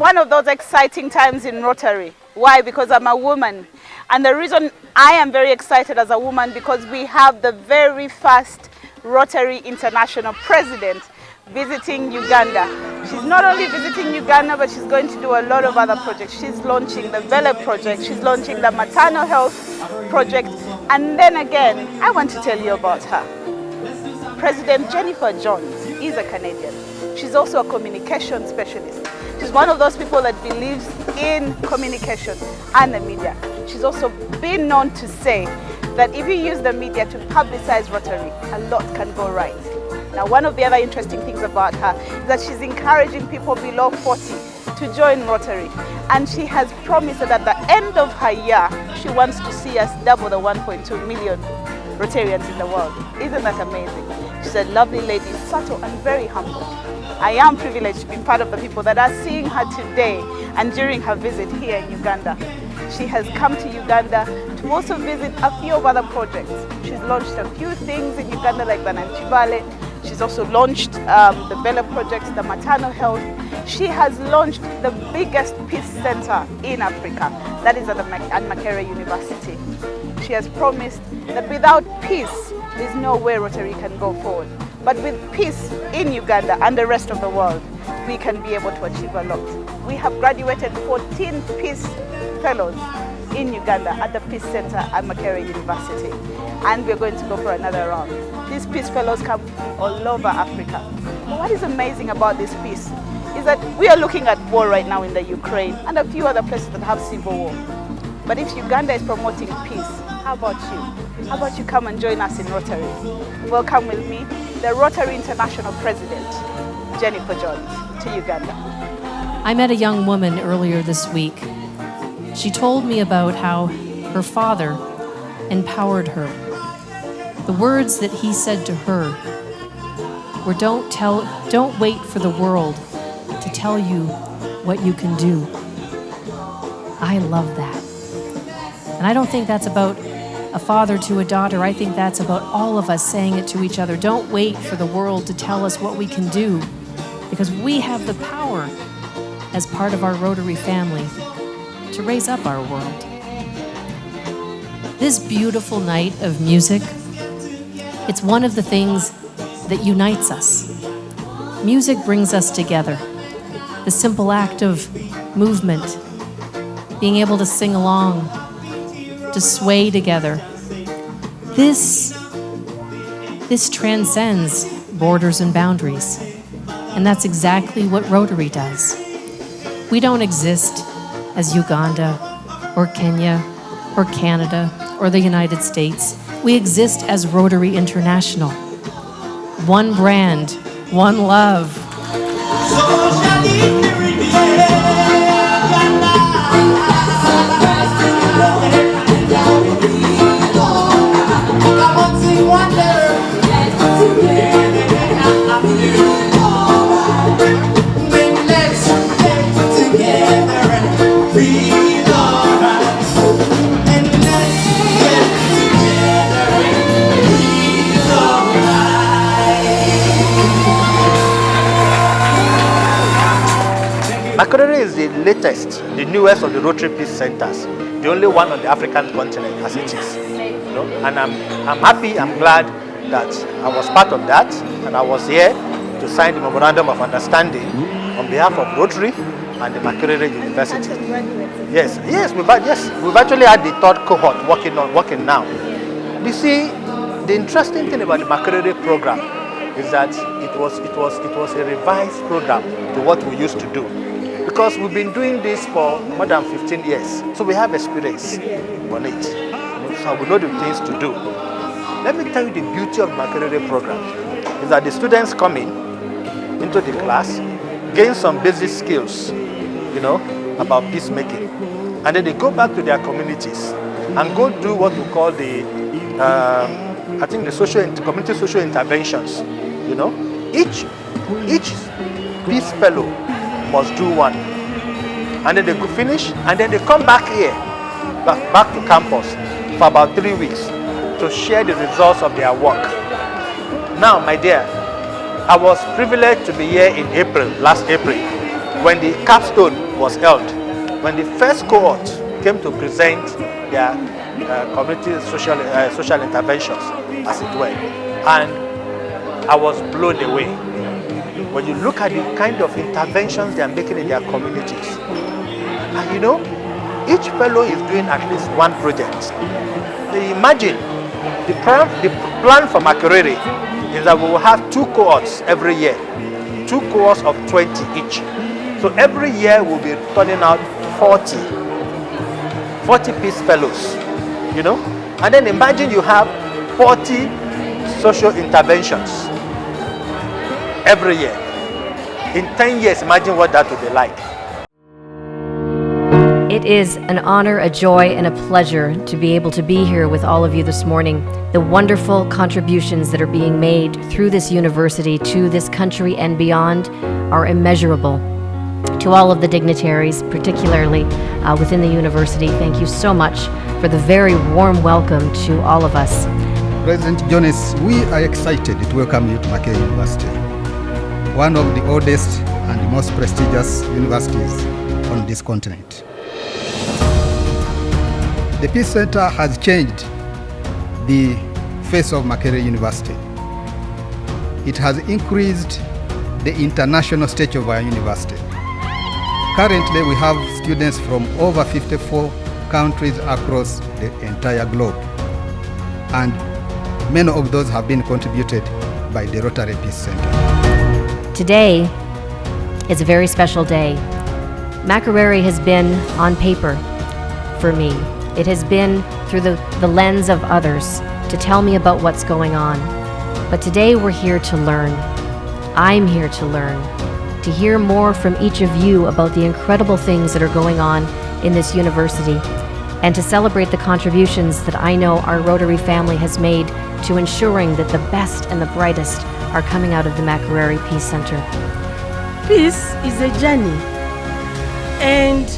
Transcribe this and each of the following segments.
one of those exciting times in Rotary. Why? Because I'm a woman. And the reason I am very excited as a woman, because we have the very first Rotary International President visiting Uganda. She's not only visiting Uganda, but she's going to do a lot of other projects. She's launching the Vele project, she's launching the maternal health project, and then again, I want to tell you about her. President Jennifer Jones is a Canadian. She's also a communication specialist. She's one of those people that believes in communication and the media. She's also been known to say that if you use the media to publicize Rotary, a lot can go right. Now, one of the other interesting things about her is that she's encouraging people below 40 to join Rotary. And she has promised that at the end of her year, she wants to see us double the 1.2 million Rotarians in the world. Isn't that amazing? She's a lovely lady, subtle and very humble. I am privileged to be part of the people that are seeing her today and during her visit here in Uganda. She has come to Uganda to also visit a few of other projects. She's launched a few things in Uganda like the Nanchibale. She's also launched the Vele projects, the maternal health. She has launched the biggest peace center in Africa, that is at Makerere University. She has promised that without peace, there's no way Rotary can go forward. But with peace in Uganda and the rest of the world, we can be able to achieve a lot. We have graduated 14 peace fellows in Uganda at the Peace Center at Makerere University. And we're going to go for another round. These peace fellows come from all over Africa. But what is amazing about this peace is that we are looking at war right now in the Ukraine and a few other places that have civil war. But if Uganda is promoting peace, how about you? How about you come and join us in Rotary? Welcome with me, the Rotary International President, Jennifer Jones, to Uganda. I met a young woman earlier this week. She told me about how her father empowered her. The words that he said to her were, don't wait for the world to tell you what you can do. I love that. And I don't think that's about a father to a daughter. I think that's about all of us saying it to each other. Don't wait for the world to tell us what we can do, because we have the power as part of our Rotary family to raise up our world. This beautiful night of music, it's one of the things that unites us. Music brings us together. The simple act of movement, being able to sing along, to sway together. This transcends borders and boundaries. And that's exactly what Rotary does. We don't exist as Uganda or Kenya or Canada or the United States. We exist as Rotary International. One brand, one love. Makerere is the latest, the newest of the Rotary Peace Centers, the only one on the African continent as it is. You know? And I'm happy, I'm glad that I was part of that, and I was here to sign the Memorandum of Understanding on behalf of Rotary and the Makerere University. Yes, we've actually had the third cohort working now. You see, the interesting thing about the Makerere program is that it was a revised program to what we used to do. Because we've been doing this for more than 15 years. So we have experience on it. So we know the things to do. Let me tell you the beauty of the Makerere program is that the students come into the class, gain some basic skills, about peacemaking. And then they go back to their communities and go do what we call the community social interventions. Each peace fellow must do one, and then they go finish, and then they come back here, back to campus for about 3 weeks to share the results of their work. Now, my dear, I was privileged to be here in last April, when the capstone was held, when the first cohort came to present their community social interventions, as it were, and I was blown away. When you look at the kind of interventions they are making in their communities, and you know, each fellow is doing at least one project. Imagine, the plan for Makerere is that we will have 2 cohorts every year, 2 cohorts of 20 each. So every year we'll be turning out 40 peace fellows, you know. And then imagine you have 40 social interventions every year. In 10 years, imagine what that would be like. It is an honor, a joy, and a pleasure to be able to be here with all of you this morning. The wonderful contributions that are being made through this university to this country and beyond are immeasurable. To all of the dignitaries, particularly within the university, thank you so much for the very warm welcome to all of us. President Jones, we are excited to welcome you to Makerere University, one of the oldest and most prestigious universities on this continent. The Peace Center has changed the face of Makerere University. It has increased the international stage of our university. Currently, we have students from over 54 countries across the entire globe, and many of those have been contributed by the Rotary Peace Center. Today is a very special day. Makerere has been on paper for me. It has been through the lens of others to tell me about what's going on. But today we're here to learn. I'm here to learn, to hear more from each of you about the incredible things that are going on in this university, and to celebrate the contributions that I know our Rotary family has made to ensuring that the best and the brightest are coming out of the Makerere Peace Center. Peace is a journey, and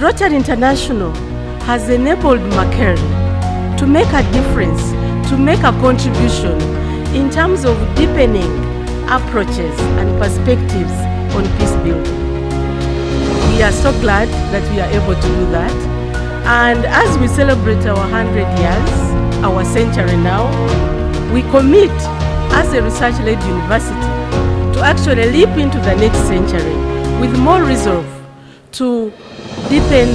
Rotary International has enabled Makerere to make a difference, to make a contribution in terms of deepening approaches and perspectives on peace building. We are so glad that we are able to do that. And as we celebrate our 100 years, our century now, we commit as a research-led university to actually leap into the next century with more resolve to deepen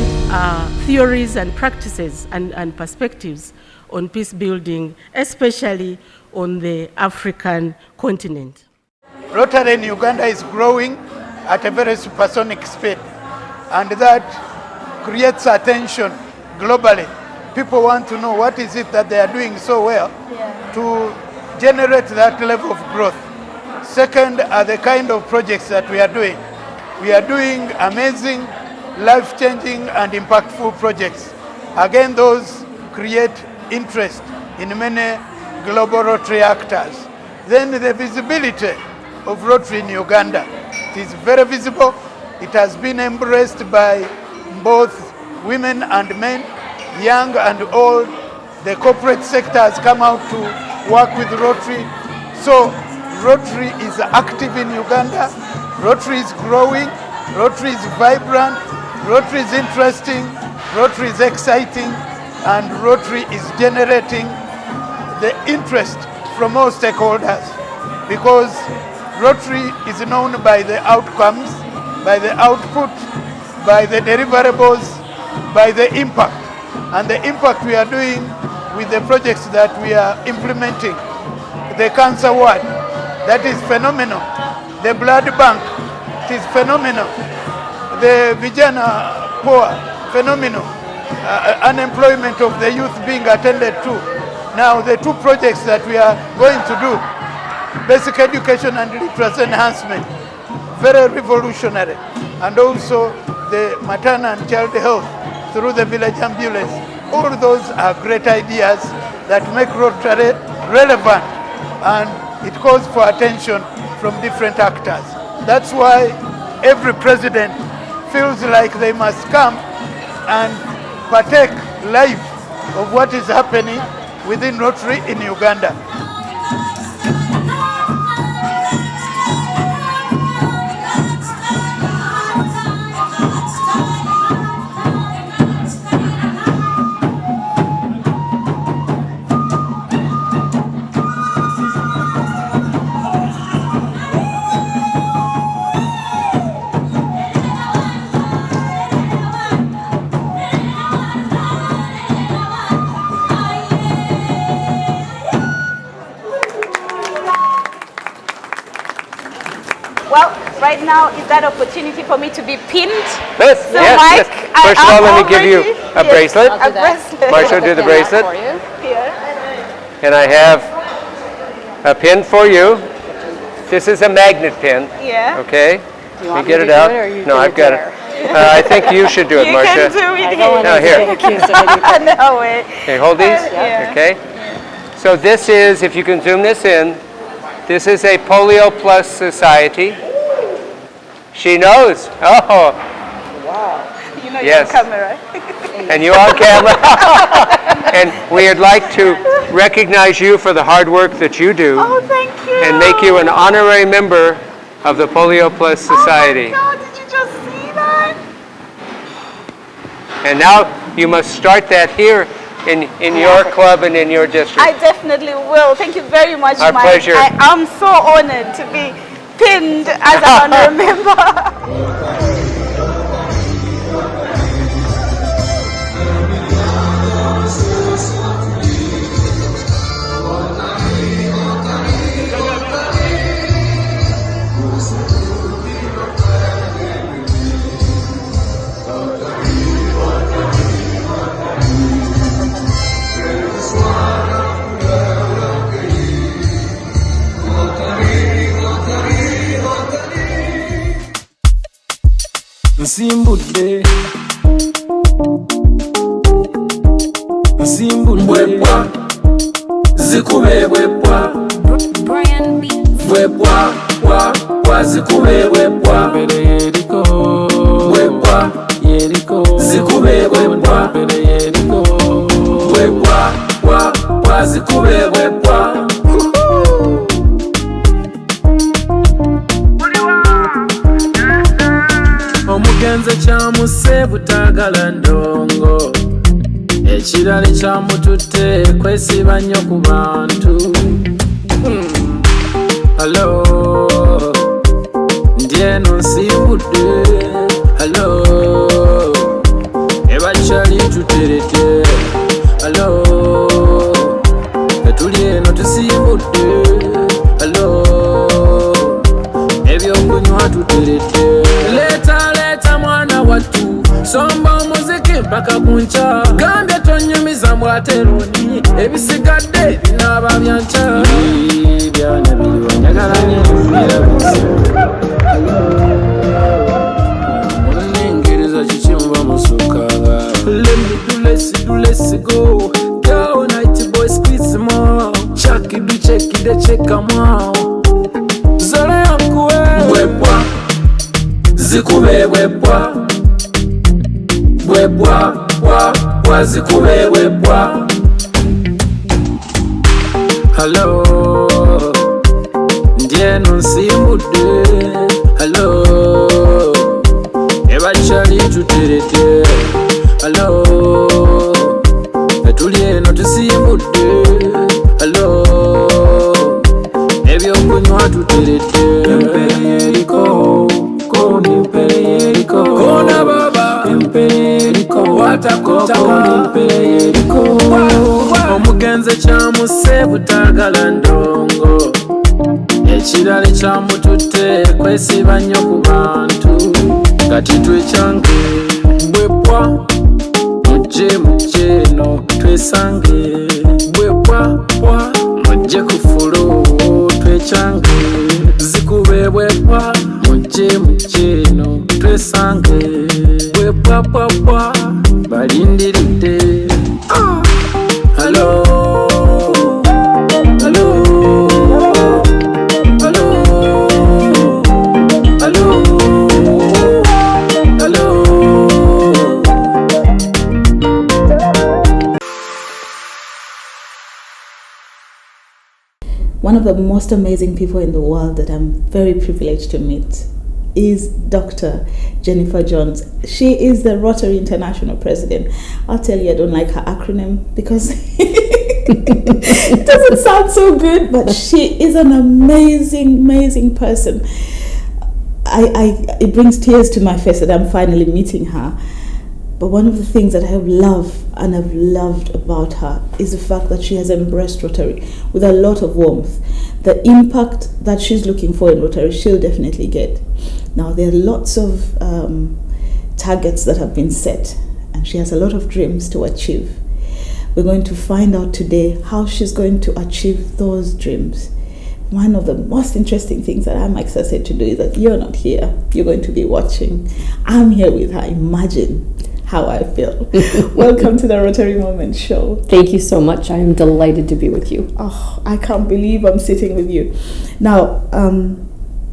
theories and practices and perspectives on peace building, especially on the African continent. Rotary in Uganda is growing at a very supersonic speed, and that creates attention globally. People want to know what is it that they are doing so well to generate that level of growth. Second are the kind of projects that we are doing. We are doing amazing, life-changing and impactful projects. Again, those create interest in many global Rotary actors. Then the visibility of Rotary in Uganda. It is very visible. It has been embraced by both women and men, young and old. The corporate sector has come out to work with Rotary. So Rotary is active in Uganda. Rotary is growing. Rotary is vibrant. Rotary is interesting. Rotary is exciting. And Rotary is generating the interest from all stakeholders, because Rotary is known by the outcomes, by the output, by the deliverables, by the impact. And the impact we are doing with the projects that we are implementing. The cancer ward, that is phenomenal. The blood bank, it is phenomenal. The vijana poor, phenomenal. Unemployment of the youth being attended to. Now the 2 projects that we are going to do, basic education and literacy enhancement, very revolutionary. And also the maternal and child health through the village ambulance. All those are great ideas that make Rotary relevant, and it calls for attention from different actors. That's why every president feels like they must come and partake live of what is happening within Rotary in Uganda. right now is that opportunity for me to be pinned. Yes, So yes, Mike, yes. First of all, let me give you a bracelet. A bracelet. Marcia, do the bracelet. Here. And I have a pin for you. This is a magnet pin. Yeah. Okay. You want get me it to out. do it, or you No, do I've it got there? it. I think you should do it, You Marcia. can do it I don't want No, to here. get accused of anything. No way. Okay, hold these. Yeah. Okay. So this is, if you can zoom this in, this is a Polio Plus Society. She knows. Oh, You know Yes. you're on camera. and you're on camera. And we'd like to recognize you for the hard work that you do Oh, thank you. and make you an honorary member of the Polio Plus Society. Oh my God, did you just see that? And now you must start that here in your club and in your district. I definitely will. Thank you very much, Our Mike. pleasure. I am so honored to be pinned as an honorary member. Nsimbudde bwebwa zikube bwebwa bwebwa bwa zikube bwebwa bwebwa zikube bwebwa bwebwa bwa zikube bwebwa omugenzi kyamuse butagala ndongo ekirala kyamututte kwesiba nnyo ku bantu halo ndi eno nsiibudde halo ebakyali tuterete halo etuli eno tusiibudde halo ebyokunywa tuterete leeta mwana wattu somba omuziki mpaka kunca gambye tonyumiza mbwateroni ebisigadde binaaba byanca byana biriwo njagala nyembira munengereza kikimuba musuka let's go go night boy squeeze more chakidu chekide chekamao zole yankuwe bwebwa zikube bwebwa bwebwa bwa zikube bwebwa halo ndi eno nsimbudde halo ebakyali tuterete halo etuli eno tusimbudde halo ebyokunywa tuterete empere yeriko empere yeriko kona baba empere yeriko watakotaka empere yeriko omugenzi kyamuse butagala ndongo ekirala kyamututte kwesiba nnyo ku bantu kati twekyange bwebwa mujje eno twesange bwebwa mujje ku fulo twekyange zikube bwebwa mujje eno twesange bwebwa balindiridde halo One of the most amazing people in the world that I'm very privileged to meet is Dr. Jennifer Jones. She is the Rotary International President. I'll tell you, I don't like her acronym because it doesn't sound so good, but she is an amazing person. It brings tears to my face that I'm finally meeting her. But one of the things that I have loved about her is the fact that she has embraced Rotary with a lot of warmth. The impact that she's looking for in Rotary, she'll definitely get. Now, there are lots of targets that have been set, and she has a lot of dreams to achieve. We're going to find out today how she's going to achieve those dreams. One of the most interesting things that I'm excited to do is that you're not here. You're going to be watching. I'm here with her. Imagine how I feel. Welcome to the Rotary Moment Show. Thank you so much. I am delighted to be with you. Oh, I can't believe I'm sitting with you. Now,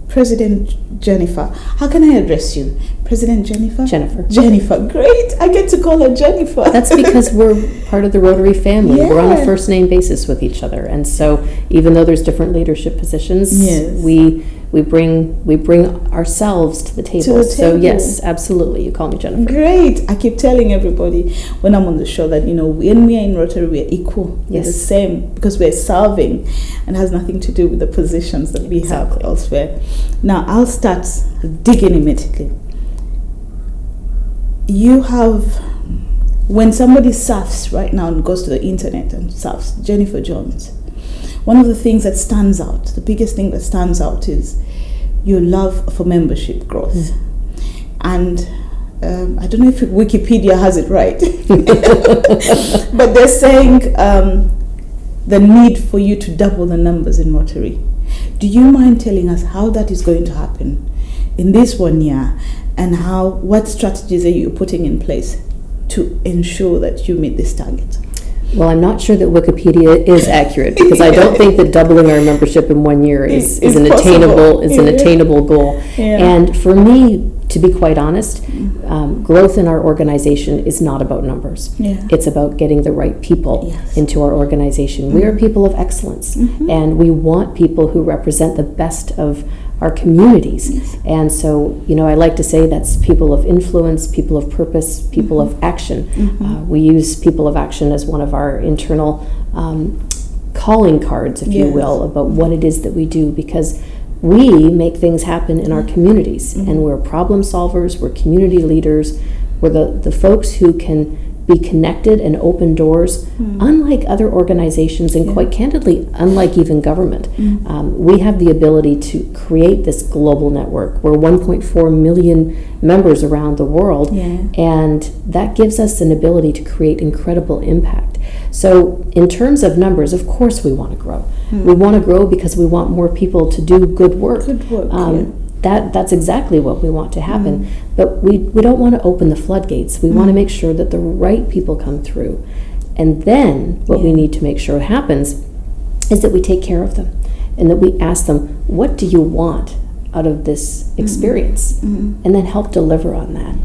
President Jennifer, how can I address you? President Jennifer? Jennifer. Jennifer, great. I get to call her Jennifer. That's because we're part of the Rotary family. Yeah. We're on a first name basis with each other. And so even though there's different leadership positions, yes, we bring ourselves to the table. So yes, absolutely. You call me Jennifer. Great. I keep telling everybody when I'm on the show that, when we are in Rotary, we are equal. Yes. We're the same because we're serving, and has nothing to do with the positions that we have elsewhere. Now, I'll start digging immediately. You have, when somebody surfs right now and goes to the internet and surfs Jennifer Jones, one of the things that stands out, the biggest thing that stands out is your love for membership growth. And I don't know if Wikipedia has it right, but they're saying the need for you to double the numbers in Rotary. Do you mind telling us how that is going to happen in this 1 year, and what strategies are you putting in place to ensure that you meet this target? Well, I'm not sure that Wikipedia is accurate, because I don't think that doubling our membership in 1 year is an attainable goal. Yeah. And for me, to be quite honest, growth in our organization is not about numbers. Yeah. It's about getting the right people into our organization. We are people of excellence, and we want people who represent the best of our communities. Yes. And so, I like to say that's people of influence, people of purpose, people of action. We use people of action as one of our internal calling cards, if you will, about what it is that we do, because we make things happen in our communities, and we're problem solvers, we're community leaders, we're the folks who can be connected and open doors, unlike other organizations, and quite candidly, unlike even government. We have the ability to create this global network. We're 1.4 million members around the world, and that gives us an ability to create incredible impact. So in terms of numbers, of course we want to grow. We want to grow because we want more people to do good work. That's exactly what we want to happen. But we don't want to open the floodgates. We want to make sure that the right people come through. And then what we need to make sure happens is that we take care of them, and that we ask them, what do you want out of this experience? And then help deliver on that.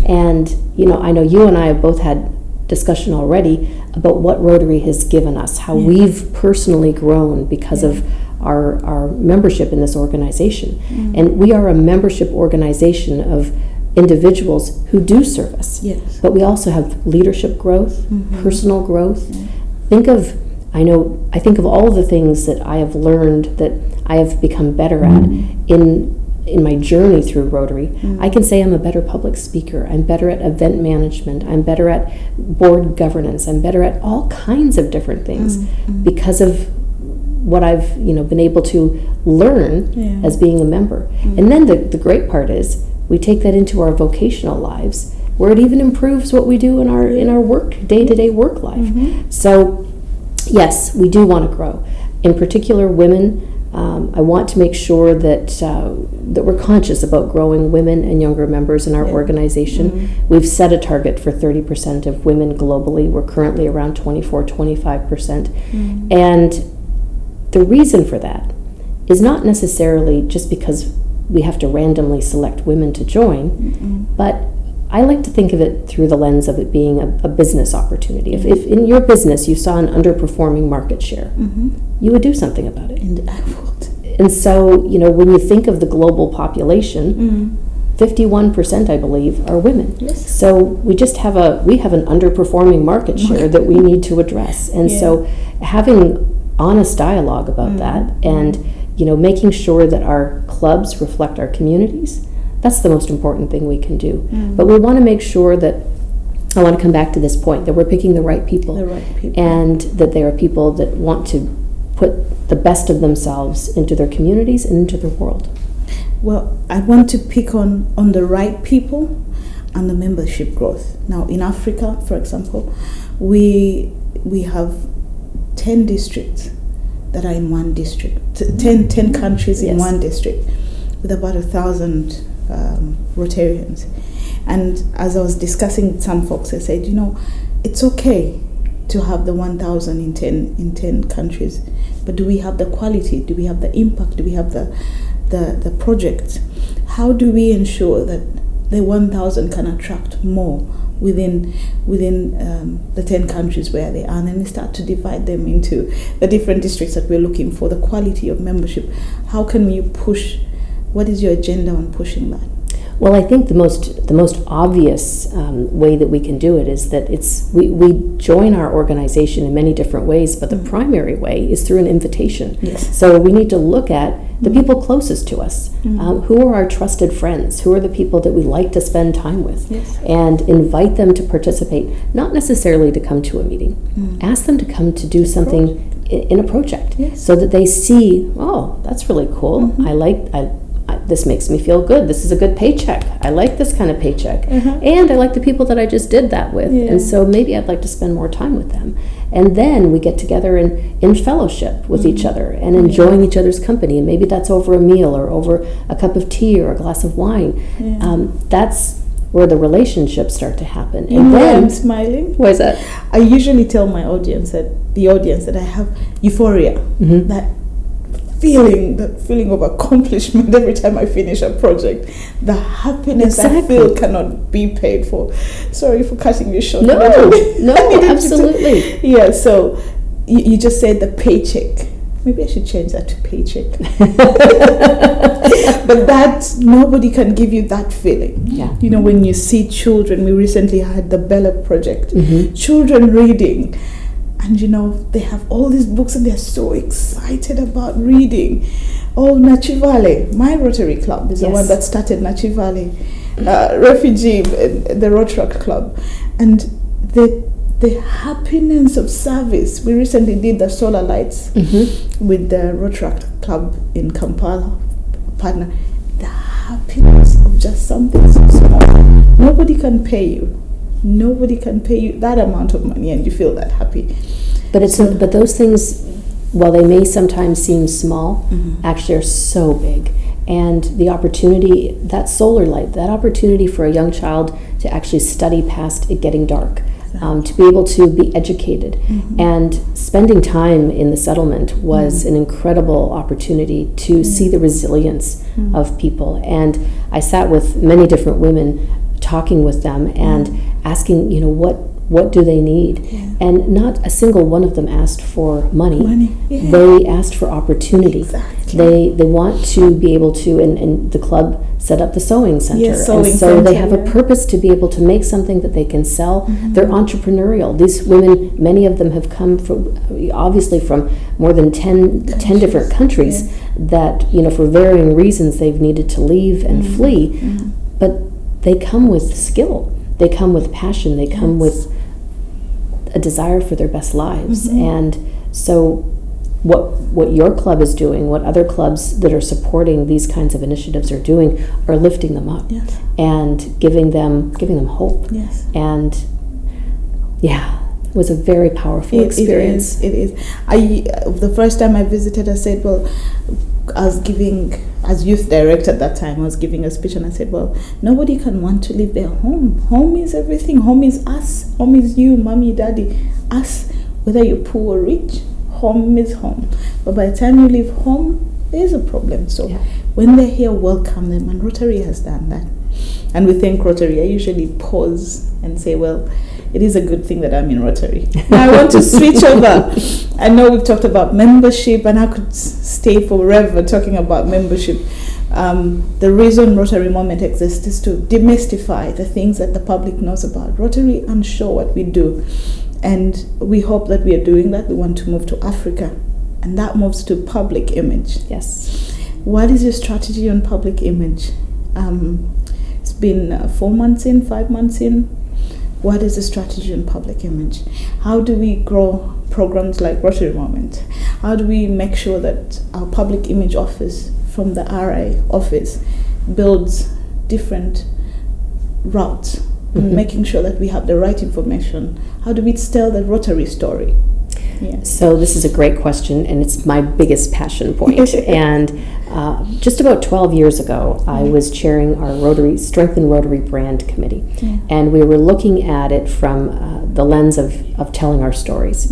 And I know you and I have both had discussion already about what Rotary has given us, how we've personally grown because of our membership in this organization. And we are a membership organization of individuals who do service. Yes. But we also have leadership growth, personal growth. I think of all the things that I have learned, that I have become better at in my journey through Rotary. I can say I'm a better public speaker, I'm better at event management, I'm better at board governance, I'm better at all kinds of different things because of what I've been able to learn as being a member. And then the great part is we take that into our vocational lives, where it even improves what we do in our work, day-to-day work life. So yes, we do want to grow. In particular, women. I want to make sure that we're conscious about growing women and younger members in our organization. We've set a target for 30% of women globally. We're currently around 25%. And the reason for that is not necessarily just because we have to randomly select women to join, but I like to think of it through the lens of it being a business opportunity. If in your business you saw an underperforming market share, you would do something about it. And I would. And so, when you think of the global population, 51%, I believe, are women. Yes. So we have an underperforming market share that we need to address. And so having honest dialogue about that, and making sure that our clubs reflect our communities, that's the most important thing we can do. But we want to make sure that, I want to come back to this point, that we're picking the right people. And that they are people that want to put the best of themselves into their communities and into their world. Well, I want to pick on the right people and the membership growth. Now, in Africa, for example, we have 10 districts that are in one district, 10 countries in one district, with about 1,000 Rotarians. And as I was discussing with some folks, I said, it's okay to have the 1,000 in 10 countries, but do we have the quality? Do we have the impact? Do we have the project? How do we ensure that the 1,000 can attract more within the 10 countries where they are, and then we start to divide them into the different districts that we're looking for, the quality of membership? How can you push? What is your agenda on pushing that? Well, I think the most obvious way that we can do it is that we join our organization in many different ways, but the primary way is through an invitation. Yes. So we need to look at the people closest to us. Who are our trusted friends? Who are the people that we like to spend time with? Yes. And invite them to participate, not necessarily to come to a meeting. Ask them to come to do something in a project, so that they see, oh, that's really cool. This makes me feel good. This is a good paycheck. I like this kind of paycheck. And I like the people that I just did that with. And so maybe I'd like to spend more time with them. And then we get together in fellowship with each other and enjoying each other's company. And maybe that's over a meal or over a cup of tea or a glass of wine. That's where the relationships start to happen. And then I'm smiling. Why is that? I usually tell my audience that I have euphoria, that feeling of accomplishment every time I finish a project. The happiness I feel cannot be paid for. Sorry for cutting you short. No, absolutely. Yeah, so you just said the paycheck. Maybe I should change that to paycheck. But that, nobody can give you that feeling. Yeah. When you see children, we recently had the Bella project, children reading. And they have all these books and they're so excited about reading. Oh, Nachivale, my Rotary Club is the one that started Nachivale, Refugee, the Rotary Club. And the happiness of service. We recently did the solar lights with the Rotary Club in Kampala, partner. The happiness of just something so small. Nobody can pay you. Nobody can pay you that amount of money and you feel that happy. But but those things, while they may sometimes seem small, actually are so big. And the opportunity, that solar light, that opportunity for a young child to actually study past it getting dark, to be able to be educated, and spending time in the settlement was an incredible opportunity to see the resilience of people. And I sat with many different women, talking with them and asking, what do they need? And not a single one of them asked for money. They asked for opportunity. They want to be able to, and the club set up the sewing center. They have a purpose to be able to make something that they can sell. They're entrepreneurial. These women, many of them have come from, obviously from more than 10 different countries that, for varying reasons they've needed to leave and flee. But they come with skill. They come with passion. They come with a desire for their best lives. And so what your club is doing, what other clubs that are supporting these kinds of initiatives are doing, are lifting them up and giving them hope. And it was a very powerful experience. It is. The first time I visited, I said, I was giving, as youth director at that time, I was giving a speech and I said, nobody can want to leave their home. Home is everything. Home is us. Home is you, mommy, daddy, us. Whether you're poor or rich, home is home. But by the time you leave home, there is a problem. So when they're here, welcome them. And Rotary has done that. And we thank Rotary. I usually pause and say, it is a good thing that I'm in Rotary. Now I want to switch over. I know we've talked about membership, and I could stay forever talking about membership. The reason Rotary Moment exists is to demystify the things that the public knows about Rotary and show what we do. And we hope that we are doing that. We want to move to Africa, and that moves to public image. Yes. What is your strategy on public image? It's been 4 months in, 5 months in. What is the strategy on public image? How do we grow programs like Rotary Moment? How do we make sure that our public image office from the RI office builds different routes, making sure that we have the right information. How do we tell the Rotary story? Yeah. So this is a great question, and it's my biggest passion point. And just about 12 years ago, I was chairing our Rotary Strengthen Rotary Brand Committee, and we were looking at it from the lens of telling our stories.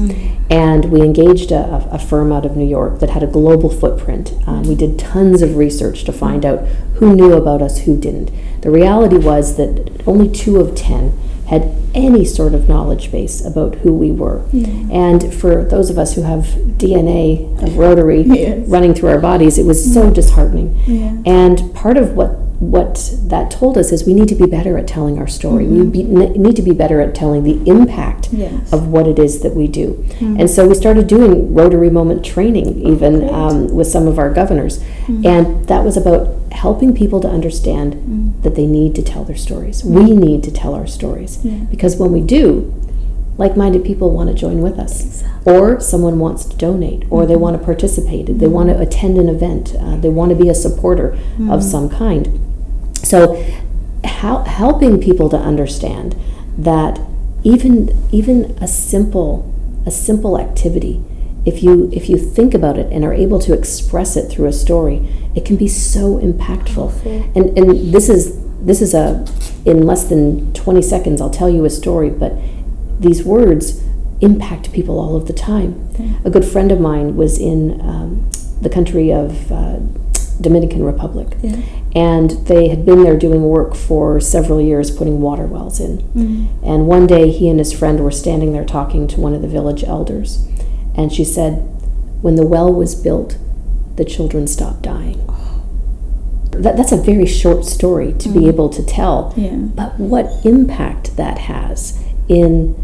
And we engaged a firm out of New York that had a global footprint. We did tons of research to find out who knew about us, who didn't. The reality was that only 2 of 10 had any sort of knowledge base about who we were. And for those of us who have DNA of Rotary running through our bodies, it was so disheartening. And part of what that told us is we need to be better at telling our story. We need to be better at telling the impact of what it is that we do. And so we started doing Rotary Moment training even with some of our governors. And that was about helping people to understand that they need to tell their stories. We need to tell our stories. Because when we do, like-minded people want to join with us. Or someone wants to donate, or they want to participate, they want to attend an event, they want to be a supporter of some kind. So helping people to understand that even a simple activity, if you think about it and are able to express it through a story, it can be so impactful. And this is in less than 20 seconds I'll tell you a story, but these words impact people all of the time. A good friend of mine was in the country of Dominican Republic, and they had been there doing work for several years, putting water wells in. And one day he and his friend were standing there talking to one of the village elders, and she said, when the well was built, the children stopped dying. That's a very short story to be able to tell, but what impact that has in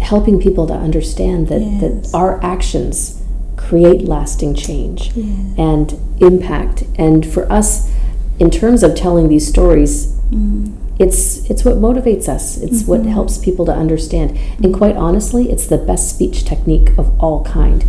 helping people to understand that our actions create lasting change and impact. And for us, in terms of telling these stories, it's what motivates us. It's what helps people to understand. And quite honestly, it's the best speech technique of all kind.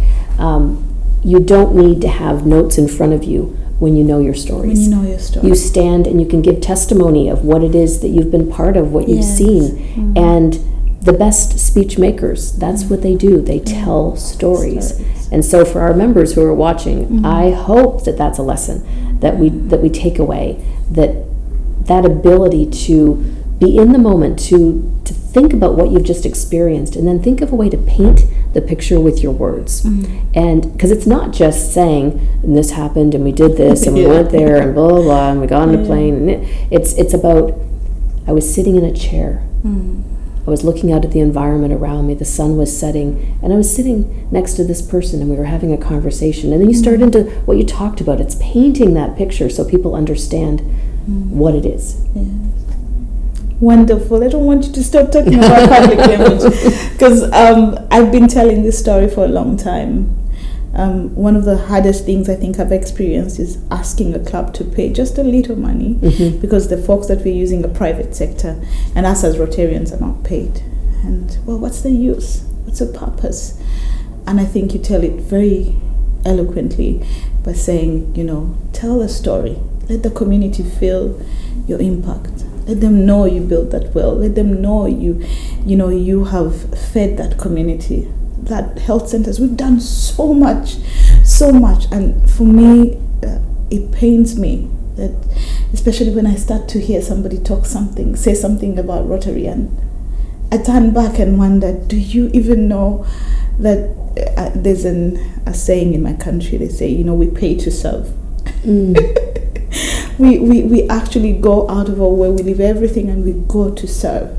You don't need to have notes in front of you when you know your stories. When you know your story. You stand and you can give testimony of what it is that you've been part of, what you've seen. And the best speech makers, that's what they do. They tell stories. And so for our members who are watching, I hope that that's a lesson that we take away, that ability to be in the moment, to think about what you've just experienced, and then think of a way to paint the picture with your words. And because it's not just saying, and this happened, and we did this, and we went there, and blah, blah, blah, and we got on a plane. And it's about, I was sitting in a chair. I was looking out at the environment around me, the sun was setting, and I was sitting next to this person, and we were having a conversation. And then you start into what you talked about. It's painting that picture so people understand what it is. Wonderful. I don't want you to stop talking about public image, because I've been telling this story for a long time. One of the hardest things I think I've experienced is asking a club to pay just a little money, because the folks that we're using are private sector, and us as Rotarians are not paid. And well, what's the use? What's the purpose? And I think you tell it very eloquently by saying, tell the story. Let the community feel your impact. Let them know you built that well. Let them know you have fed that community. That health centers, we've done so much, and for me, it pains me that, especially when I start to hear somebody say something about Rotary, and I turn back and wonder, do you even know that there's a saying in my country? They say, we pay to serve. We actually go out of our way, we leave everything and we go to serve.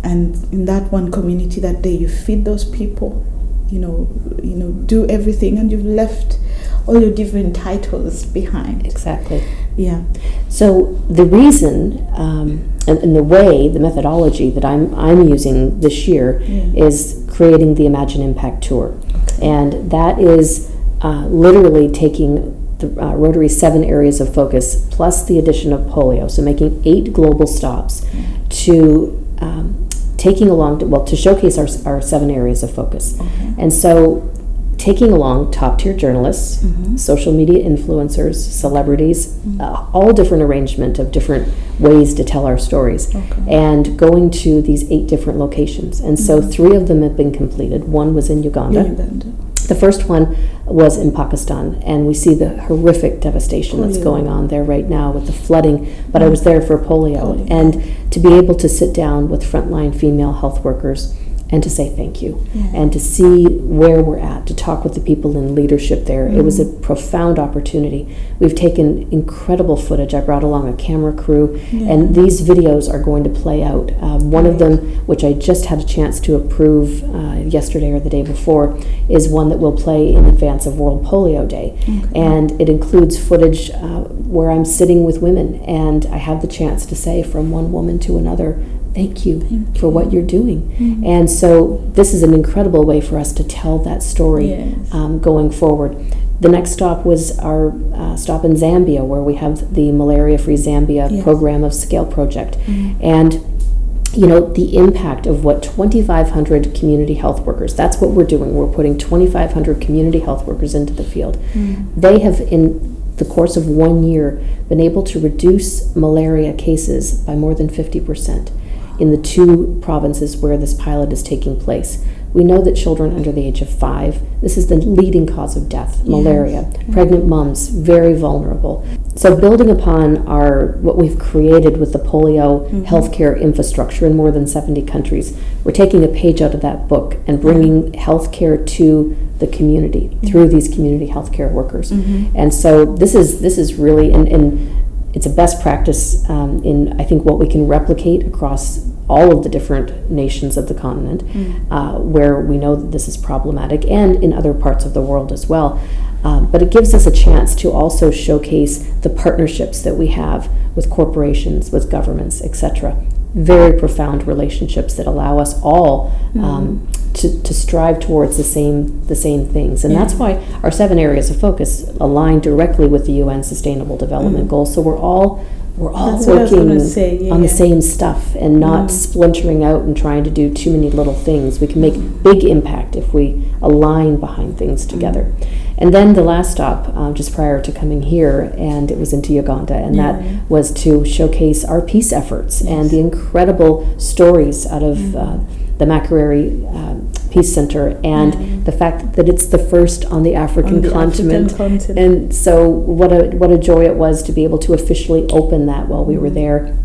And in that one community that day, you feed those people, do everything, and you've left all your different titles behind. Exactly. Yeah. So the reason and the way, the methodology that I'm using this year is creating the Imagine Impact Tour. And that is literally taking the Rotary's 7 areas of focus plus the addition of polio, so making 8 global stops to to showcase our 7 areas of focus. And so taking along top-tier journalists, social media influencers, celebrities, all different arrangement of different ways to tell our stories, and going to these 8 different locations. And so 3 of them have been completed. One was in Uganda. The first one was in Pakistan, and we see the horrific devastation that's going on there right now with the flooding, but I was there for polio. And to be able to sit down with frontline female health workers and to say thank you, and to see where we're at, to talk with the people in leadership there. It was a profound opportunity. We've taken incredible footage. I brought along a camera crew, and these videos are going to play out. One of them, which I just had a chance to approve yesterday or the day before, is one that will play in advance of World Polio Day. And it includes footage where I'm sitting with women, and I have the chance to say from one woman to another, thank you for what you're doing. And so this is an incredible way for us to tell that story going forward. The next stop was our stop in Zambia, where we have the Malaria Free Zambia program of Scale Project. And you know, the impact of what 2,500 community health workers, that's what we're doing. We're putting 2,500 community health workers into the field. They have, in the course of 1 year, been able to reduce malaria cases by more than 50%. In the 2 provinces where this pilot is taking place. We know that children under the age of 5, this is the leading cause of death, malaria. Pregnant moms, very vulnerable. So building upon what we've created with the polio healthcare infrastructure in more than 70 countries, we're taking a page out of that book and bringing healthcare to the community through these community healthcare workers. And so this is really, and it's a best practice in, I think, what we can replicate across all of the different nations of the continent, where we know that this is problematic, and in other parts of the world as well. But it gives us a chance to also showcase the partnerships that we have with corporations, with governments, etc. Very profound relationships that allow us all to strive towards the same things. And that's why our 7 areas of focus align directly with the UN Sustainable Development Goals. So we're all working on the same stuff and not splintering out and trying to do too many little things. We can make big impact if we align behind things together. And then the last stop, just prior to coming here, and it was into Uganda, and that was to showcase our peace efforts and the incredible stories out of the Makerere Peace Center, and the fact that it's the first on the African continent. And so what a joy it was to be able to officially open that while we were there.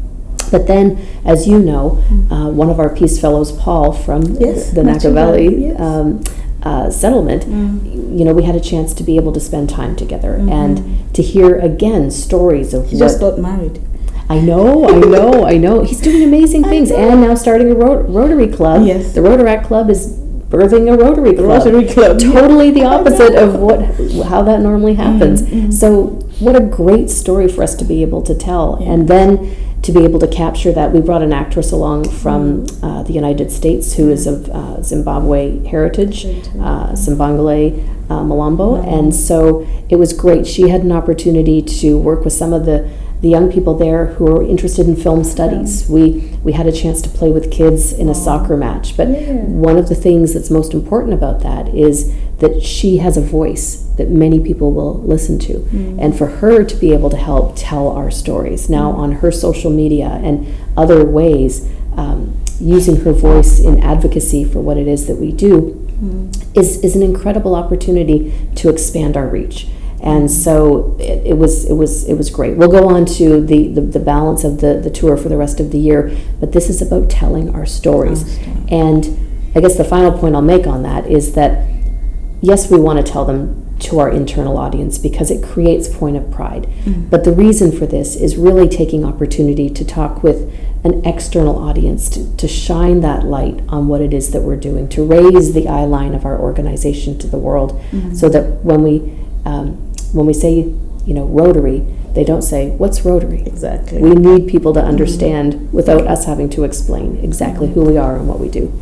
But then, as you know, one of our Peace Fellows, Paul, from the Naka Valley settlement, you know, we had a chance to be able to spend time together and to hear again stories of He just got married. I know. He's doing amazing things, and now starting a Rotary Club. Yes. The Rotaract Club is birthing a Rotary Club. Totally the opposite of how that normally happens. So what a great story for us to be able to tell. And then to be able to capture that, we brought an actress along from the United States who is of Zimbabwe heritage, Simbangile Malambo, and so it was great. She had an opportunity to work with some of the young people there who are interested in film studies. We had a chance to play with kids in a soccer match, but one of the things that's most important about that is that she has a voice that many people will listen to, and for her to be able to help tell our stories now on her social media and other ways, using her voice in advocacy for what it is that we do, is an incredible opportunity to expand our reach. And so it was great. We'll go on to the balance of the tour for the rest of the year, but this is about telling our stories. And I guess the final point I'll make on that is that, yes, we want to tell them to our internal audience because it creates point of pride. But the reason for this is really taking opportunity to talk with an external audience, to shine that light on what it is that we're doing, to raise the eye line of our organization to the world, so that when we say, you know, Rotary, they don't say, what's Rotary? Exactly. We need people to understand without us having to explain exactly who we are and what we do.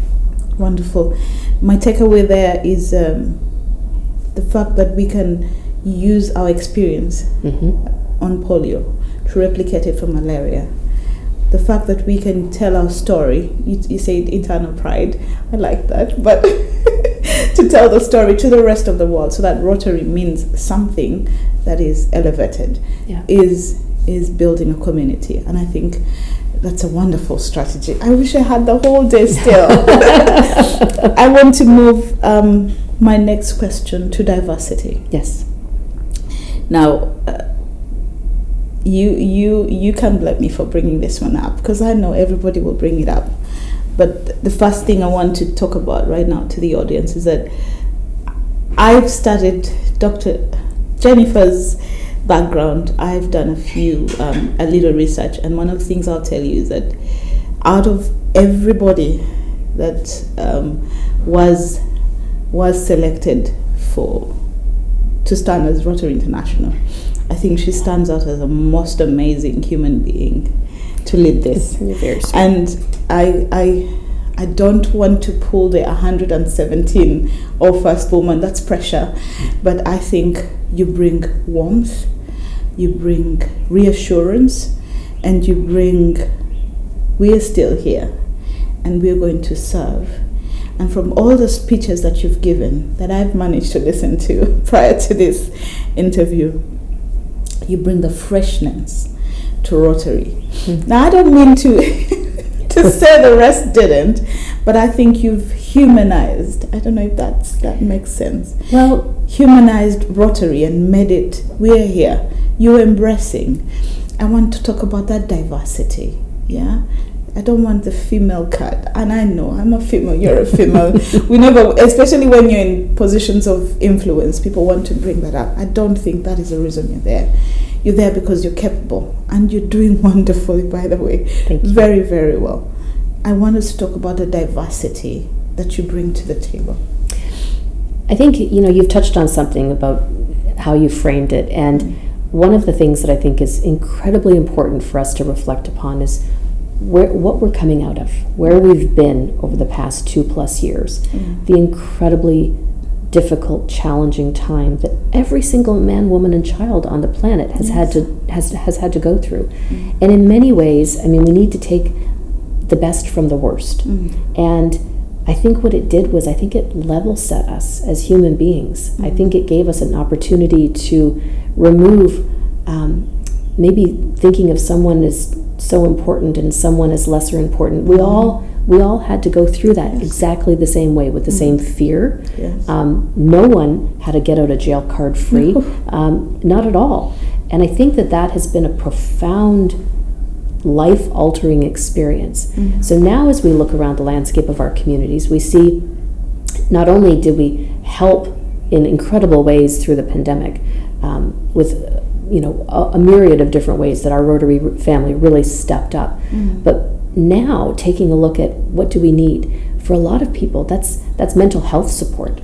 Wonderful. My takeaway there is the fact that we can use our experience on polio to replicate it for malaria. The fact that we can tell our story, you say internal pride, I like that, but to tell the story to the rest of the world, so that Rotary means something that is elevated, is building a community. And I think that's a wonderful strategy. I wish I had the whole day still. I want to move my next question to diversity. Yes. Now, you can't blame me for bringing this one up, because I know everybody will bring it up. But the first thing I want to talk about right now to the audience is that I've studied Dr. Jennifer's background. I've done a little research, and one of the things I'll tell you is that out of everybody that was selected to stand as Rotary International, I think she stands out as the most amazing human being to lead this. And I don't want to pull the 117 or first woman, that's pressure, but I think you bring warmth, you bring reassurance, and you bring, we're still here and we're going to serve. And from all the speeches that you've given that I've managed to listen to prior to this interview, you bring the freshness to Rotary. Now, I don't mean to to say the rest didn't, but I think you've humanized. I don't know if that makes sense. Well, humanized Rotary and made it, we're here, you're embracing. I want to talk about that diversity, yeah? I don't want the female cut, and I know I'm a female, you're a female. We never, especially when you're in positions of influence, people want to bring that up. I don't think that is the reason you're there. You're there because you're capable, and you're doing wonderfully, by the way. Thank you. Very, very well. I want us to talk about the diversity that you bring to the table. I think, you've touched on something about how you framed it, and one of the things that I think is incredibly important for us to reflect upon is what we're coming out of, where we've been over the past 2+ years, the incredibly difficult, challenging time that every single man, woman, and child on the planet has had to go through. And in many ways, we need to take the best from the worst. And I think what it did was, I think it level set us as human beings. I think it gave us an opportunity to remove maybe thinking of someone as so important and someone as lesser important. We all had to go through that exactly the same way, with the same fear. No one had a get out of jail card free, not at all. And I think that has been a profound life-altering experience. So now as we look around the landscape of our communities, we see not only did we help in incredible ways through the pandemic, with a myriad of different ways that our Rotary family really stepped up. But now taking a look at what do we need for a lot of people, that's mental health support.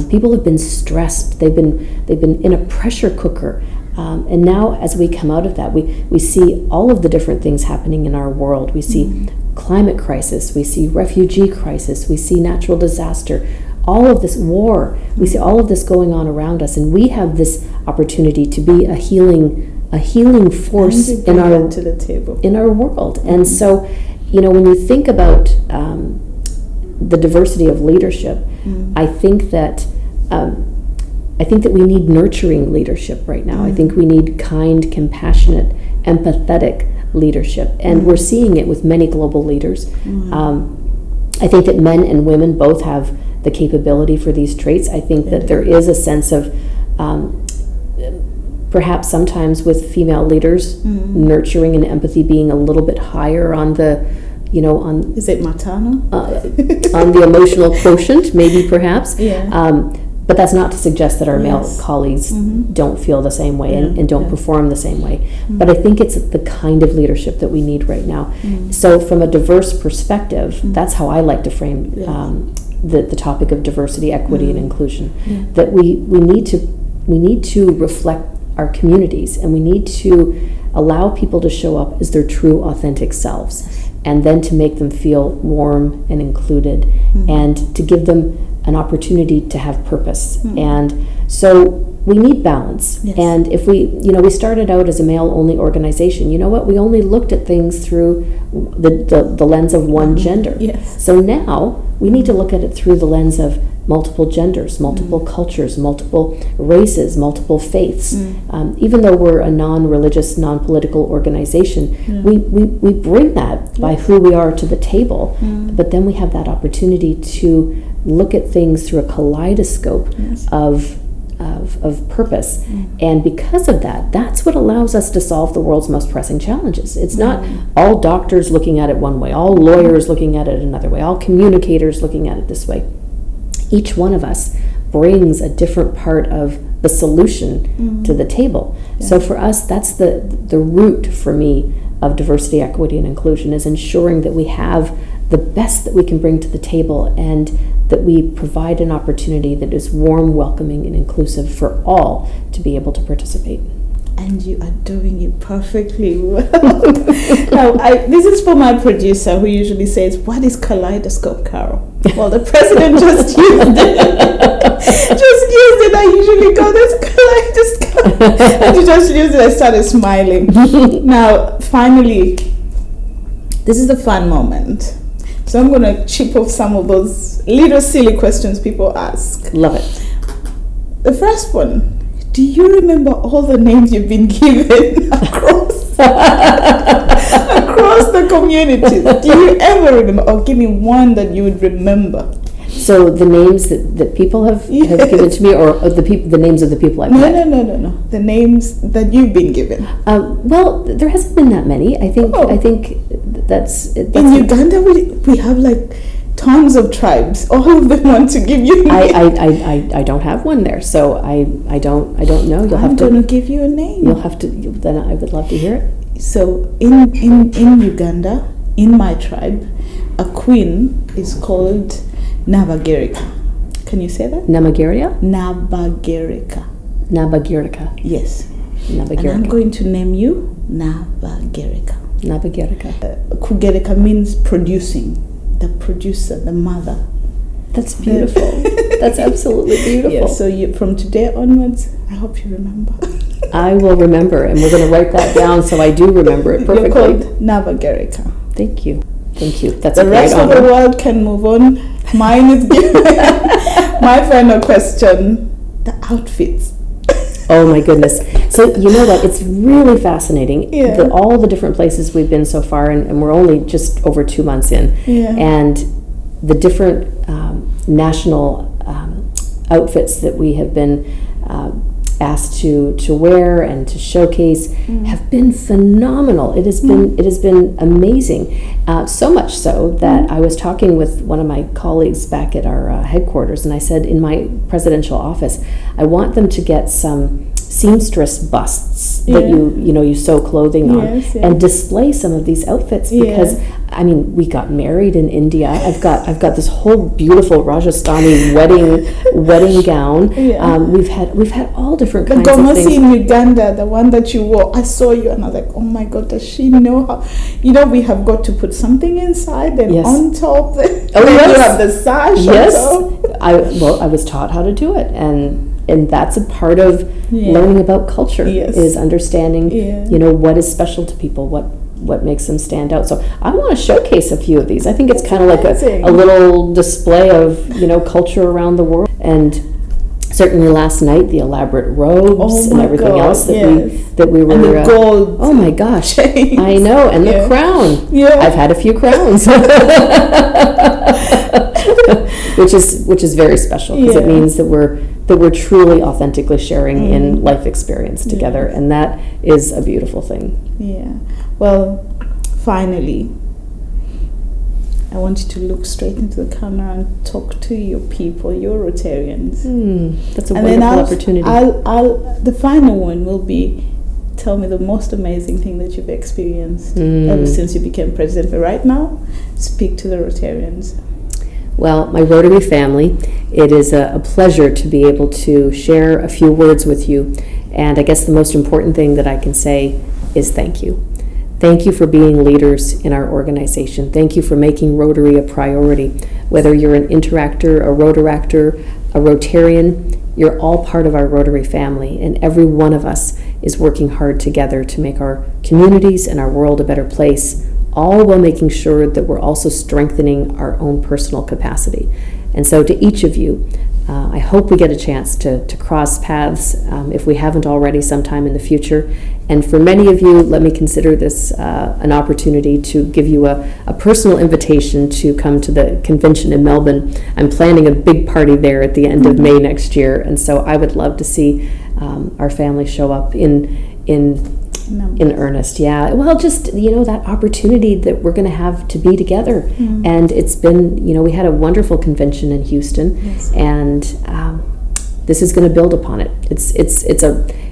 People have been stressed. They've been in a pressure cooker. And now as we come out of that, we see all of the different things happening in our world. We see climate crisis, we see refugee crisis, we see natural disaster, all of this war, we see all of this going on around us, and we have this opportunity to be a healing force in our to the table, in our world. And so, when you think about the diversity of leadership, I think that we need nurturing leadership right now. I think we need kind, compassionate, empathetic leadership, and we're seeing it with many global leaders. I think that men and women both have the capability for these traits. I think that there is a sense of perhaps sometimes with female leaders, nurturing and empathy being a little bit higher on the, is it maternal? On the emotional quotient, maybe perhaps. But that's not to suggest that our male colleagues don't feel the same way and don't perform the same way. But I think it's the kind of leadership that we need right now. So from a diverse perspective, that's how I like to frame the topic of diversity, equity, and inclusion. That we need to reflect our communities, and we need to allow people to show up as their true, authentic selves, and then to make them feel warm and included, and to give them an opportunity to have purpose. And so we need balance. And if we started out as a male-only organization, we only looked at things through the lens of one gender. So now we need to look at it through the lens of multiple genders, multiple cultures, multiple races, multiple faiths. Even though we're a non-religious, non-political organization, we bring that by who we are to the table. But then we have that opportunity to look at things through a kaleidoscope of purpose. And because of that, that's what allows us to solve the world's most pressing challenges. It's not all doctors looking at it one way, all lawyers looking at it another way, all communicators looking at it this way. Each one of us brings a different part of the solution to the table. So for us, that's the root for me of diversity, equity, and inclusion, is ensuring that we have the best that we can bring to the table, and that we provide an opportunity that is warm, welcoming, and inclusive for all to be able to participate. And you are doing it perfectly well. Now, this is for my producer, who usually says, "What is kaleidoscope, Carol?" Well, the president just used it. I usually go, "That's kaleidoscope." And you just used it. I started smiling. Now, finally, this is the fun moment. So I'm going to chip off some of those little silly questions people ask. Love it. The first one: do you remember all the names you've been given across the community? Do you ever remember? Or give me one that you would remember. So the names that people have given to me, or the names of the people I've met? No. The names that you've been given. Well, there hasn't been that many. I think that's in Uganda we have like tons of tribes. All of them want to give you names. I don't have one there, so I don't know. I'm going to give you a name. You'll have to. Then I would love to hear it. So in Uganda, in my tribe, a queen is called Nabagerika. Can you say that? Namageria? Nabagerika. Nabagerika. Yes. Nabagerika. And I'm going to name you Nabagerika. Nabagerika. Kugerika means producing. The producer, the mother. That's beautiful. That's absolutely beautiful. Yeah, so from today onwards, I hope you remember. I will remember, and we're going to write that down so I do remember it perfectly. You're called Nabagerika. Thank you. Thank you. That's the rest of the world can move on. Mine is given. My final question: the outfits. Oh my goodness. So you know what? It's really fascinating. Yeah. All the different places we've been so far, and we're only just over 2 months in. Yeah. And the different national outfits that we have been asked to wear and to showcase have been phenomenal. It has been amazing. So much so that I was talking with one of my colleagues back at our headquarters, and I said, in my presidential office, I want them to get some seamstress busts that you sew clothing on, and display some of these outfits, because I mean, we got married in India. I've got this whole beautiful Rajasthani wedding gown. We've had all different kinds of things. The gomasi in Uganda, the one that you wore, I saw you and I was like, oh my God, does she know how? We have got to put something inside and on top. You have the sash. Yes, I was taught how to do it, and that's a part of learning about culture, is understanding what is special to people, what makes them stand out. So I want to showcase a few of these. I think it's kind of like a little display of culture around the world. And certainly last night, the elaborate robes and everything else that we were. And the gold. Oh my gosh! Chains. I know, and the crown. Yeah, I've had a few crowns, which is very special, because it means that we're truly, authentically sharing in life experience together, and that is a beautiful thing. Yeah. Well, finally, I want you to look straight into the camera and talk to your people, your Rotarians. That's a wonderful opportunity. The final one will be, tell me the most amazing thing that you've experienced ever since you became president. But right now, speak to the Rotarians. Well, my Rotary family, it is a pleasure to be able to share a few words with you. And I guess the most important thing that I can say is thank you. Thank you for being leaders in our organization. Thank you for making Rotary a priority. Whether you're an interactor, a Rotaractor, a Rotarian, you're all part of our Rotary family, and every one of us is working hard together to make our communities and our world a better place, all while making sure that we're also strengthening our own personal capacity. And so to each of you, I hope we get a chance to cross paths if we haven't already sometime in the future. And for many of you, let me consider this an opportunity to give you a personal invitation to come to the convention in Melbourne. I'm planning a big party there at the end of May next year, and so I would love to see our family show up in earnest. Yeah, well, just that opportunity that we're going to have to be together. And it's been, we had a wonderful convention in Houston. Yes. And this is going to build upon it.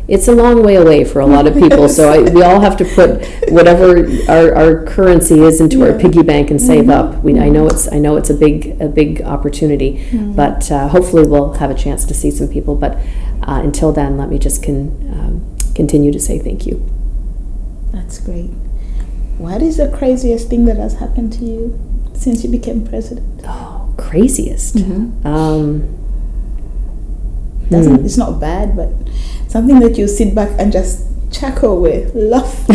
It's a long way away for a lot of people, so we all have to put whatever our currency is into our piggy bank and save up. I know it's a big opportunity, but hopefully we'll have a chance to see some people. But until then, let me just continue to say thank you. That's great. What is the craziest thing that has happened to you since you became president? Oh, craziest. It's not bad, but something that you sit back and just chuckle with, laugh.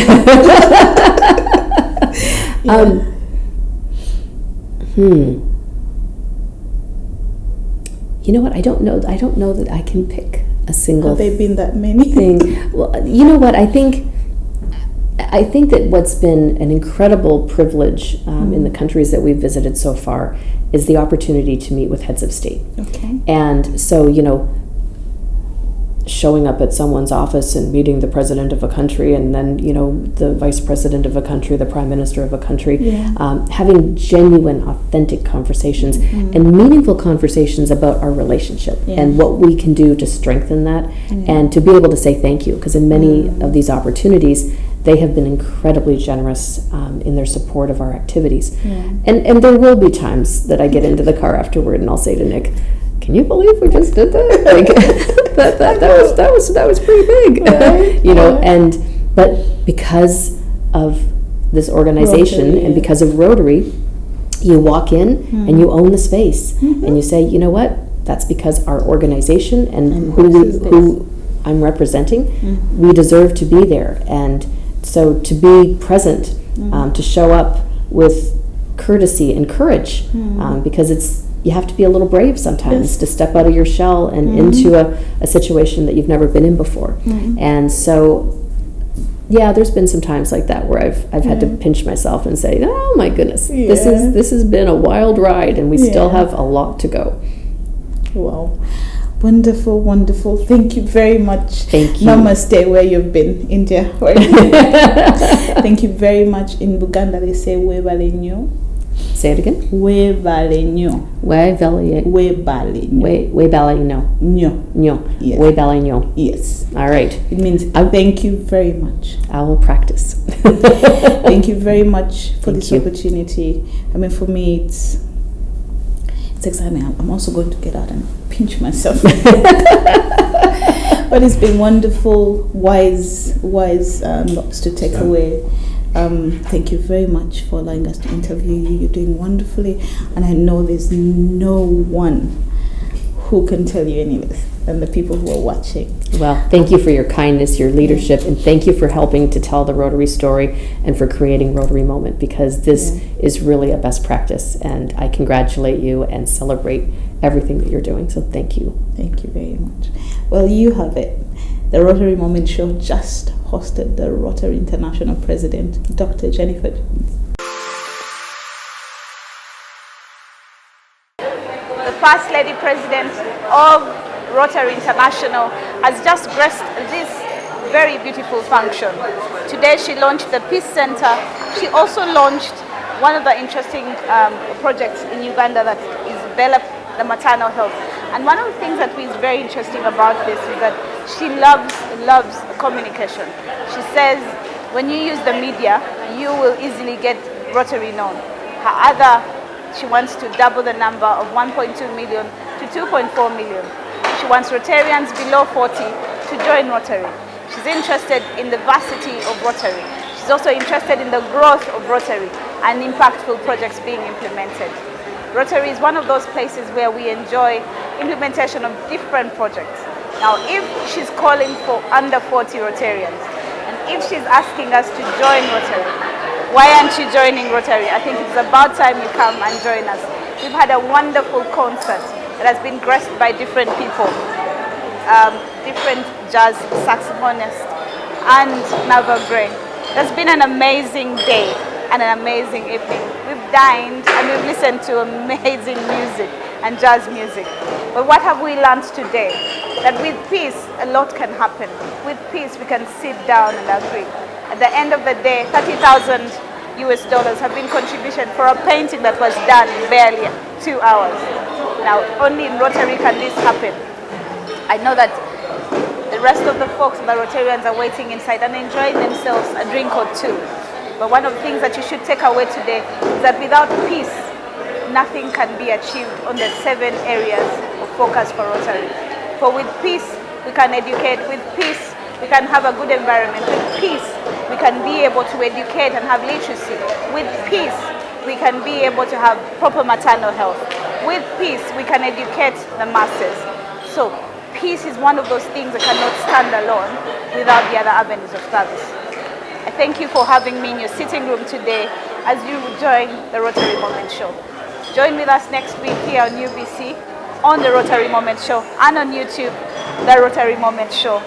You know what? I don't know that I can pick a single. Have there been that many? Thing. Well, you know what? I think that what's been an incredible privilege in the countries that we've visited so far is the opportunity to meet with heads of state. Okay. And so, showing up at someone's office and meeting the president of a country, and then, the vice president of a country, the prime minister of a country, having genuine, authentic conversations and meaningful conversations about our relationship and what we can do to strengthen that, and to be able to say thank you, because in many of these opportunities, they have been incredibly generous in their support of our activities. And there will be times that I get into the car afterward and I'll say to Nick, can you believe we just did that? Like, that was pretty big. But because of this organization Rotary, and because of Rotary, you walk in and you own the space and you say, you know what? That's because our organization and who I'm representing, we deserve to be there. And so to be present, to show up with courtesy and courage, because you have to be a little brave sometimes to step out of your shell and into a situation that you've never been in before. And so, there's been some times like that where I've had to pinch myself and say, oh my goodness, this has been a wild ride, and we still have a lot to go. Wow. Wonderful, wonderful. Thank you very much. Thank you. Namaste, where you've been, India. Thank you very much. In Buganda, they say webalenyo. Say it again. Webalenyo. Webalenyo. Webalenyo. Nyo. Yes. Webalenyo. Yes. All right. It means thank you very much. I will practice. Thank you very much for this opportunity. I mean, for me, it's exciting. I'm also going to get out and pinch myself. But it's been wonderful, wise lots to take away. Thank you very much for allowing us to interview you. You're doing wonderfully, and I know there's no one who can tell you any of this than the people who are watching. Well, thank you for your kindness, your leadership, and thank you for helping to tell the Rotary story and for creating Rotary Moment, because this is really a best practice, and I congratulate you and celebrate everything that you're doing. So thank you. Thank you very much. Well, you have it. The Rotary Moment Show just hosted the Rotary International President, Dr. Jennifer Jones. The First Lady President of Rotary International has just graced this very beautiful function. Today she launched the Peace Center. She also launched one of the interesting projects in Uganda that is the maternal health. And one of the things that is very interesting about this is that she loves communication. She says when you use the media, you will easily get Rotary known. She wants to double the number of 1.2 million to 2.4 million. She wants Rotarians below 40 to join Rotary. She's interested in the varsity of Rotary. She's also interested in the growth of Rotary and impactful projects being implemented. Rotary is one of those places where we enjoy implementation of different projects. Now, if she's calling for under 40 Rotarians, and if she's asking us to join Rotary, why aren't you joining Rotary? I think it's about time you come and join us. We've had a wonderful concert that has been graced by different people, different jazz saxophonists and Nava Gray. It's been an amazing day and an amazing evening. We've dined and we've listened to amazing music and jazz music. But what have we learned today? That with peace, a lot can happen. With peace, we can sit down and agree. At the end of the day, $30,000 have been contribution for a painting that was done in barely 2 hours. Now, only in Rotary can this happen. I know that the rest of the folks and the Rotarians are waiting inside and enjoying themselves a drink or two. But one of the things that you should take away today is that without peace, nothing can be achieved on the 7 areas of focus for Rotary. For with peace, we can educate. With peace, we can have a good environment. With peace, we can be able to educate and have literacy. With peace, we can be able to have proper maternal health. With peace, we can educate the masses. So, peace is one of those things that cannot stand alone without the other avenues of service. I thank you for having me in your sitting room today as you join the Rotary Moment Show. Join with us next week here on UBC, on the Rotary Moment Show, and on YouTube, the Rotary Moment Show.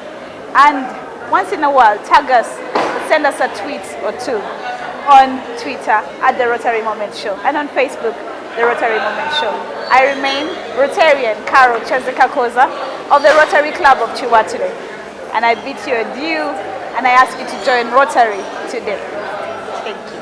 And once in a while, tag us, send us a tweet or two on Twitter at the Rotary Moment Show, and on Facebook, the Rotary Moment Show. I remain Rotarian Carol Chezeka Koza of the Rotary Club of Chiwatule, and I bid you adieu, and I ask you to join Rotary today. Thank you.